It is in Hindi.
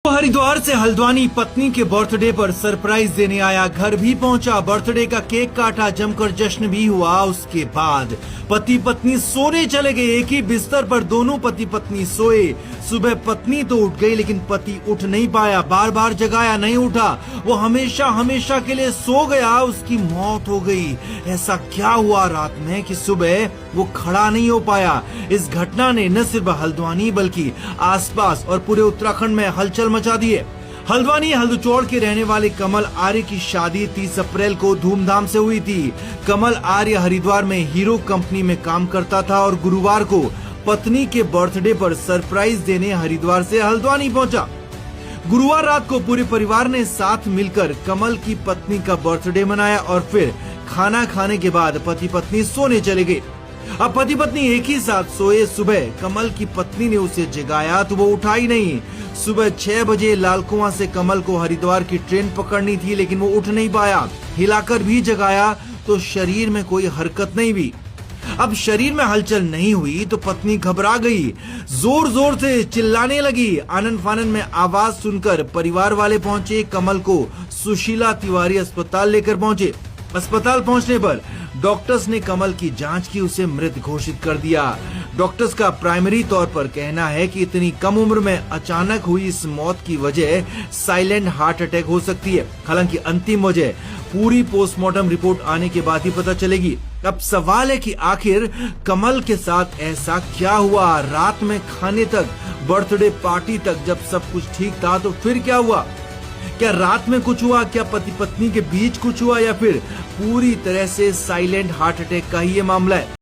हरिद्वार से हल्द्वानी पत्नी के बर्थडे पर सरप्राइज देने आया, घर भी पहुंचा, बर्थडे का केक काटा, जमकर जश्न भी हुआ। उसके बाद पति पत्नी सोने चले गए। एक ही बिस्तर पर दोनों पति पत्नी सोए। सुबह पत्नी तो उठ गई लेकिन पति उठ नहीं पाया, बार बार जगाया, नहीं उठा। वो हमेशा हमेशा के लिए सो गया, उसकी मौत हो गई। ऐसा क्या हुआ रात में कि सुबह वो खड़ा नहीं हो पाया। इस घटना ने न सिर्फ हल्द्वानी बल्कि आसपास और पूरे उत्तराखंड में हलचल मचा दी है। हल्द्वानी हल्दुचौड़ के रहने वाले कमल आर्य की शादी 30 अप्रैल को धूमधाम से हुई थी। कमल आर्य हरिद्वार में हीरो कंपनी में काम करता था और गुरुवार को पत्नी के बर्थडे पर सरप्राइज देने हरिद्वार से हल्द्वानी पहुंचा। गुरुवार रात को पूरे परिवार ने साथ मिलकर कमल की पत्नी का बर्थडे मनाया और फिर खाना खाने के बाद पति पत्नी सोने चले गए। अब पति पत्नी एक ही साथ सोए। सुबह कमल की पत्नी ने उसे जगाया तो वो उठा ही नहीं। सुबह 6 बजे लालकुआं से कमल को हरिद्वार की ट्रेन पकड़नी थी लेकिन वो उठ नहीं पाया। हिलाकर भी जगाया तो शरीर में कोई हरकत नहीं हुई। अब शरीर में हलचल नहीं हुई तो पत्नी घबरा गई, जोर जोर से चिल्लाने लगी। आनन फानन में आवाज सुनकर परिवार वाले पहुंचे। कमल को सुशीला तिवारी अस्पताल लेकर पहुंचे। अस्पताल पहुंचने पर डॉक्टर्स ने कमल की जांच की, उसे मृत घोषित कर दिया। डॉक्टर्स का प्राइमरी तौर पर कहना है कि इतनी कम उम्र में अचानक हुई इस मौत की वजह साइलेंट हार्ट अटैक हो सकती है। हालांकि अंतिम वजह पूरी पोस्टमार्टम रिपोर्ट आने के बाद ही पता चलेगी। अब सवाल है कि आखिर कमल के साथ ऐसा क्या हुआ। रात में खाने तक, बर्थडे पार्टी तक जब सब कुछ ठीक था तो फिर क्या हुआ? क्या रात में कुछ हुआ? क्या पति पत्नी के बीच कुछ हुआ या फिर पूरी तरह से साइलेंट हार्ट अटैक का ही ये मामला है?